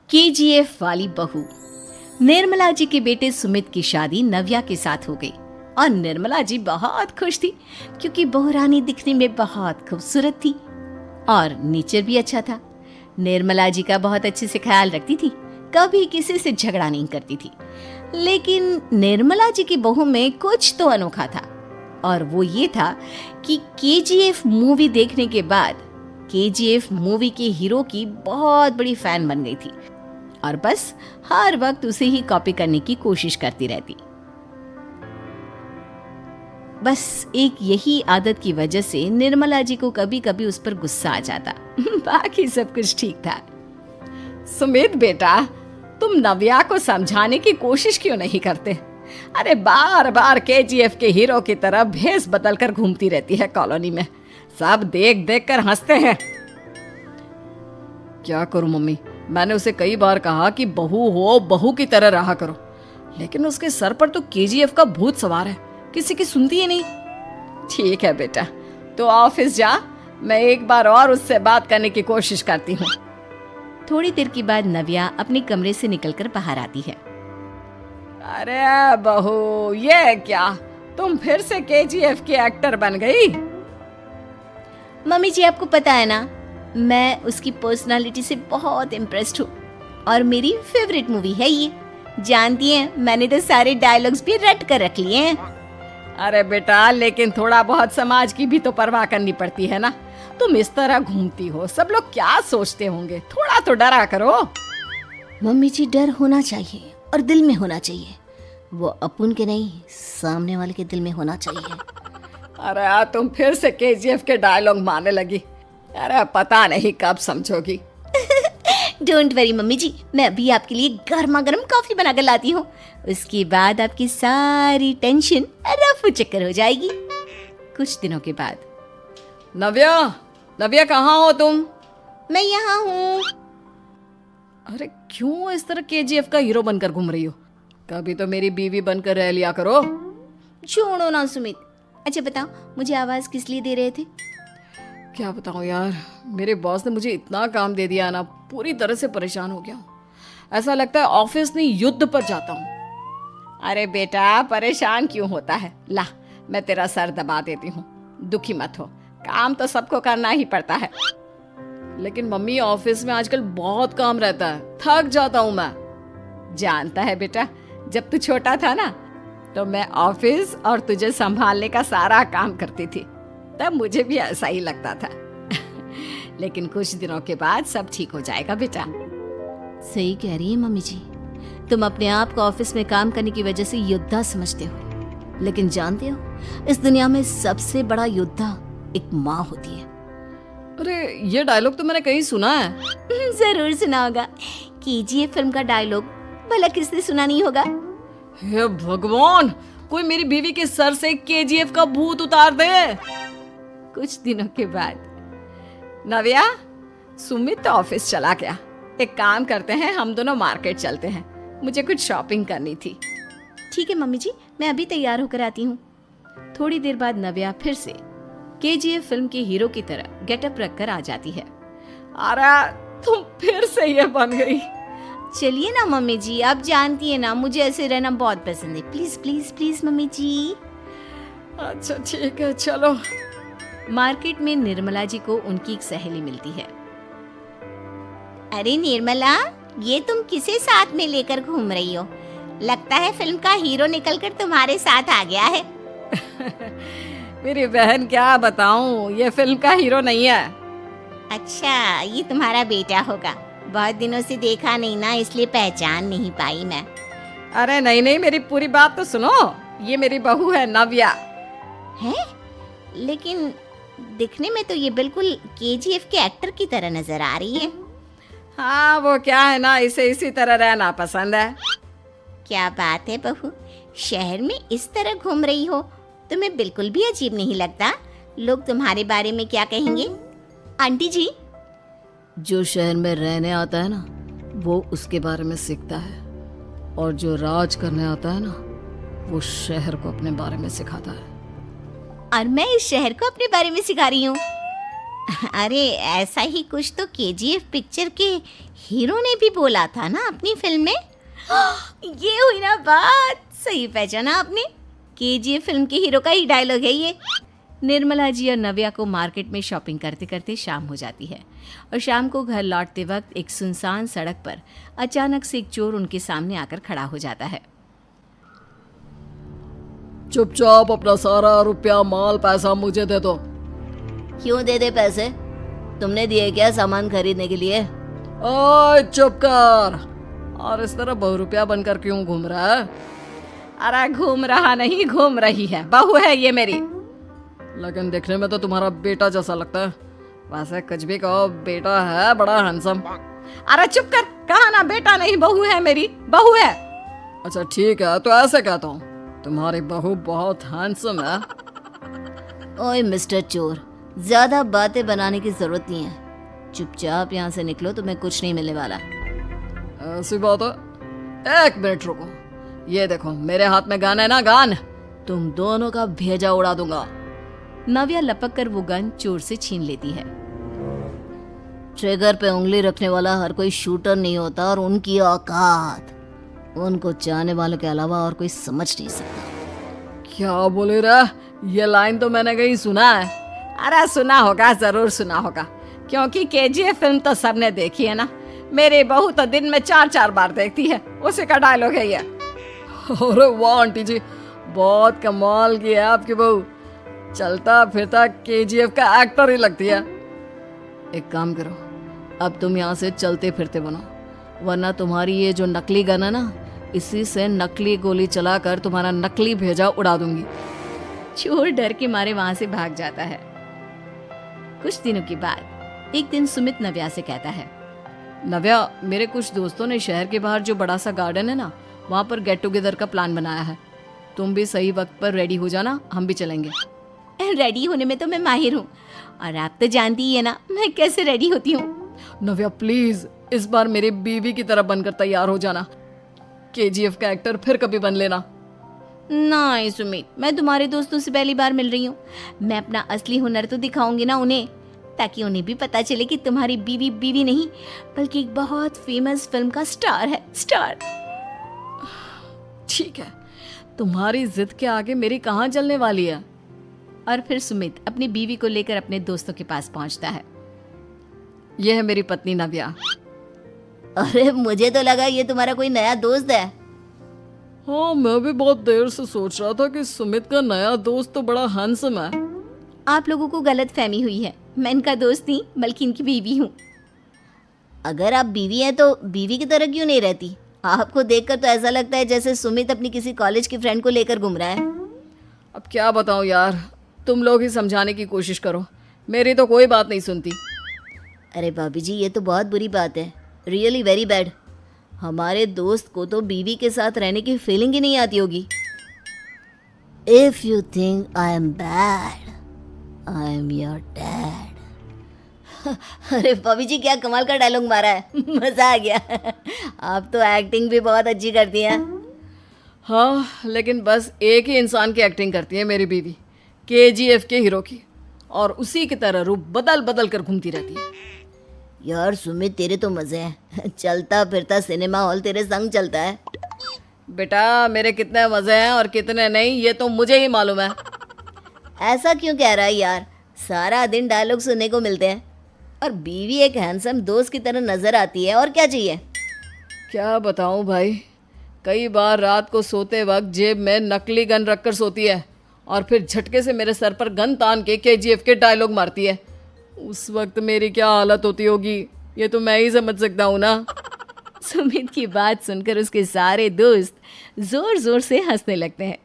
KGF वाली बहू। निर्मला जी के बेटे सुमित की शादी नव्या के साथ हो गई और निर्मला जी बहुत खुश थी क्योंकि बहू रानी दिखने में बहुत खूबसूरत थी और नेचर भी अच्छा था। निर्मला जी का बहुत अच्छे से ख्याल रखती थी, कभी किसी से झगड़ा नहीं करती थी। लेकिन निर्मला जी की बहू में कुछ तो अनोखा था और वो ये था कि केजीएफ मूवी देखने के बाद केजीएफ मूवी के हीरो की बहुत बड़ी फैन बन गई थी और बस हर वक्त उसे ही कॉपी करने की कोशिश करती रहती। बस एक यही आदत की वजह से निर्मला जी को कभी कभी उस पर गुस्सा आ जाता। बाकी सब कुछ ठीक था। सुमित बेटा, तुम नव्या को समझाने की कोशिश क्यों नहीं करते? अरे बार बार केजीएफ के हीरो की तरह भेस बदल कर घूमती रहती है कॉलोनी में, सब देख देख कर हंसते हैं। क्या करूं मम्मी, मैंने उसे कई बार कहा कि बहू हो, बहू की तरह रहा करो, लेकिन उसके सर पर तो केजीएफ का भूत सवार है, किसी की सुनती ही नहीं। ठीक है बेटा, तो ऑफिस जा, मैं एक बार और उससे बात करने की कोशिश करती हूँ। थोड़ी देर के बाद नव्या अपने कमरे से निकलकर बाहर आती है। अरे बहू, ये क्या, तुम फिर से केजीएफ की एक्टर बन गई? मम्मी जी, आपको पता है ना, मैं उसकी पर्सनालिटी से बहुत इम्प्रेस्ड हूँ और मेरी फेवरेट मूवी है ये। जानती हैं, मैंने तो सारे डायलॉग्स भी रट कर रख लिए हैं। अरे बेटा, लेकिन थोड़ा बहुत समाज की भी तो परवाह करनी पड़ती है ना। तुम इस तरह घूमती हो, सब लोग क्या सोचते होंगे, थोड़ा तो डरा करो। मम्मी जी, डर होना चाहिए और दिल में होना चाहिए, वो अपुन के नहीं, सामने वाले के दिल में होना चाहिए। अरे तुम फिर से केजीएफ के डायलॉग मारने लगी। अरे पता नहीं कब समझोगी। डोंट वरी मम्मी जी, मैं अभी आपके लिए गर्मा गर्म कॉफी बना कर लाती हूँ, उसके बाद आपकी सारी टेंशन रफू चक्कर हो जाएगी। कुछ दिनों के बाद। नव्या, नव्या कहाँ हो तुम? मैं यहाँ हूँ। अरे क्यों इस तरह केजीएफ का हीरो बनकर घूम रही हो? कभी तो मेरी बीवी बनकर रह लिया करो। छोड़ो ना सुमित। अच्छा बताओ, मुझे आवाज किस लिए दे रहे थे? क्या बताऊं यार, मेरे बॉस ने मुझे इतना काम दे दिया ना, पूरी तरह से परेशान हो गया हूँ। ऐसा लगता है ऑफिस नहीं युद्ध पर जाता हूँ। अरे बेटा, परेशान क्यों होता है? ला, मैं तेरा सर दबा देती हूँ, दुखी मत हो, काम तो सबको करना ही पड़ता है। लेकिन मम्मी, ऑफिस में आजकल बहुत काम रहता है, थक जाता हूँ मैं। जानता है बेटा, जब तू छोटा था ना, तो मैं ऑफिस और तुझे संभालने का सारा काम करती थी, तब मुझे भी ऐसा ही लगता था। लेकिन कुछ दिनों के बाद सब ठीक हो जाएगा बेटा। सही कह रही है मम्मी जी, तुम अपने आप को ऑफिस में काम करने की वजह से योद्धा समझते हो, लेकिन जानते हो, इस दुनिया में सबसे बड़ा योद्धा एक माँ होती है। अरे ये डायलॉग तो मैंने कहीं सुना है। जरूर सुना होगा, केजीएफ फिल्म का डायलॉग, भला किसने सुना नहीं होगा? हे भगवान, कोई मेरी बीवी के सर से केजीएफ का भूत उतार दे। कुछ दिनों के बाद। नव्या, सुमित तो ऑफिस चला गया, एक काम करते हैं, हम दोनों मार्केट चलते हैं, मुझे कुछ शॉपिंग करनी थी। ठीक है मम्मी जी, मैं अभी तैयार होकर आती हूँ। थोड़ी देर बाद नव्या फिर से केजीएफ फिल्म के हीरो की तरह गेटअप रखकर आ जाती है। अरे तुम फिर से ये बन गई। चलिए ना मम्मी जी, आप जानती है ना, मुझे ऐसे रहना बहुत पसंद है। प्लीज प्लीज प्लीज मम्मी जी। अच्छा ठीक है, चलो। मार्केट में निर्मला जी को उनकी एक सहेली मिलती है। अरे निर्मला, ये तुम किसे साथ में लेकर घूम रही हो? लगता है फिल्म का हीरो निकलकर तुम्हारे साथ आ गया है। मेरी बहन, क्या बताऊं, ये फिल्म का हीरो नहीं है। अच्छा, ये तुम्हारा बेटा होगा, बहुत दिनों से देखा नहीं ना, इसलिए पहचान नहीं पाई मैं। अरे नहीं नहीं, मेरी पूरी बात तो सुनो, ये मेरी बहू है नव्या। है? लेकिन दिखने में तो ये बिल्कुल केजीएफ के एक्टर की तरह नजर आ रही है। हाँ, वो क्या है ना, इसे इसी तरह रहना पसंद है। क्या बात है बहू, शहर में इस तरह घूम रही हो, तुम्हें बिल्कुल भी अजीब नहीं लगता? लोग तुम्हारे बारे में क्या कहेंगे? आंटी जी, जो शहर में रहने आता है ना, वो उसके बारे में सीखता है, और जो राज करने आता है ना, वो शहर को अपने बारे में सिखाता है। और मैं इस शहर को अपने बारे में सिखा रही हूँ। अरे ऐसा ही कुछ तो केजीएफ पिक्चर के हीरो ने भी बोला था ना अपनी फिल्म में। ये हुई ना बात, सही पहचाना आपने। केजीएफ फिल्म के हीरो का ही डायलॉग है ये। निर्मला जी और नव्या को मार्केट में शॉपिंग करते करते शाम हो जाती है और शाम को घर लौटते वक्त एक सुनसान सड़क पर अचानक से एक चोर उनके सामने आकर खड़ा हो जाता है। चुपचाप अपना सारा रुपया माल पैसा मुझे दे दो। क्यों दे दे पैसे? तुमने दिए क्या सामान खरीदने के लिए? ओए चुप कर। और इस तरह बहुरुपया बनकर क्यों घूम रहा है? अरे घूम रहा नहीं, घूम रही है, बहू है ये मेरी। लेकिन देखने में तो तुम्हारा बेटा जैसा लगता है। वैसे कुछ भी कहो, बेटा है बड़ा हैंडसम। अरे चुप कर, कहा ना बेटा नहीं बहू है मेरी, बहू है। अच्छा ठीक है, तो ऐसे कहता हूँ, तुम्हारी बहू बहुत हैंडसम है। ओए मिस्टर चोर, ज्यादा बातें बनाने की जरूरत नहीं है। चुपचाप यहाँ से निकलो, तुम्हें कुछ नहीं मिलने वाला। ऐसी बात है? एक मिनट रुको, ये देखो मेरे हाथ में गन है ना, गन। तुम दोनों का भेजा उड़ा दूंगा। नव्या लपक कर वो गन चोर से छीन लेती है। ट्रिगर पे उंगली रखने वाला हर कोई शूटर नहीं होता, और उनकी औकात उनको चाहने वालों के अलावा और कोई समझ नहीं सकता। क्या बोले रे? ये लाइन तो मैंने कहीं सुना है। अरे सुना होगा, जरूर सुना होगा, क्योंकि केजीएफ फिल्म तो सबने देखी है ना। मेरी बहू तो दिन में 4-4 बार देखती है, उसी का डायलॉग है ये। अरे वाह आंटी जी, बहुत कमाल की है आपकी बहू। चलता फिरता केजीएफ का एक्टर ही लगती है। एक काम करो, अब तुम यहाँ से चलते फिरते बनो, वरना तुम्हारी ये जो नकली गन है ना, इसी से नकली गोली चलाकर तुम्हारा नकली भेजा उड़ा दूंगी। चोर डर के मारे वहां से भाग जाता है। कुछ दिनों के बाद एक दिन सुमित नव्या से कहता है, नव्या, मेरे कुछ दोस्तों ने शहर के बाहर जो बड़ा सा गार्डन है ना, वहाँ पर गेट टुगेदर का प्लान बनाया है। तुम भी सही वक्त पर रेडी हो जाना, हम भी चलेंगे। रेडी होने में तो मैं माहिर हूँ, और आप तो जानती ही है ना मैं कैसे रेडी होती हूँ। नव्या प्लीज, इस बार मेरी बीवी की तरह बनकर तैयार हो जाना। केजीएफ का एक्टर फिर कभी बन लेना। नहीं सुमित, मैं तुम्हारे दोस्तों से पहली बार मिल रही हूँ। मैं अपना असली हुनर तो दिखाऊंगी ना उन्हें, ताकि उन्हें भी पता चले कि तुम्हारी बीवी बीवी नहीं, बल्कि एक बहुत फेमस फिल्म का स्टार है, स्टार। ठीक है, तुम्हारी जिद के आगे मेरी कहाँ चलने वाली है। और फिर सुमित अपनी बीवी को लेकर अपने दोस्तों के पास पहुंचता है। यह है मेरी पत्नी नव्या। अरे मुझे तो लगा ये तुम्हारा कोई नया दोस्त है। हाँ, मैं भी बहुत देर से सोच रहा था कि सुमित का नया दोस्त तो बड़ा हैंडसम है। आप लोगों को गलत फहमी हुई है, मैं इनका दोस्त नहीं बल्कि इनकी बीवी हूँ। अगर आप बीवी हैं तो बीवी की तरह क्यों नहीं रहती? आपको देखकर तो ऐसा लगता है जैसे सुमित अपनी किसी कॉलेज की फ्रेंड को लेकर घूम रहा है। अब क्या बताऊं यार, तुम लोग ही समझाने की कोशिश करो, मेरी तो कोई बात नहीं सुनती। अरे भाभी जी, ये तो बहुत बुरी बात है, रियली वेरी बैड। हमारे दोस्त को तो बीवी के साथ रहने की फीलिंग ही नहीं आती होगी। If you think I am bad, I am your dad. अरे भाभी जी, क्या कमाल का डायलॉग मारा है, मजा आ गया। आप तो एक्टिंग भी बहुत अच्छी करती हैं। हाँ, लेकिन बस एक ही इंसान की एक्टिंग करती है मेरी बीवी, केजीएफ के हीरो की, और उसी की तरह रूप बदल बदल कर घूमती रहती है। यार सुमित, तेरे तो मजे हैं, चलता फिरता सिनेमा हॉल तेरे संग चलता है। बेटा, मेरे कितने मजे हैं और कितने नहीं ये तो मुझे ही मालूम है। ऐसा क्यों कह रहा है यार, सारा दिन डायलॉग सुनने को मिलते हैं, और बीवी एक हैंडसम दोस्त की तरह नजर आती है, और क्या चाहिए। क्या बताऊं भाई, कई बार रात को सोते वक्त जेब में नकली गन रखकर सोती है, और फिर झटके से मेरे सर पर गन तान के केजीएफ के डायलॉग मारती है। उस वक्त मेरी क्या हालत होती होगी, ये तो मैं ही समझ सकता हूँ ना। सुमित की बात सुनकर उसके सारे दोस्त जोर जोर से हंसने लगते हैं।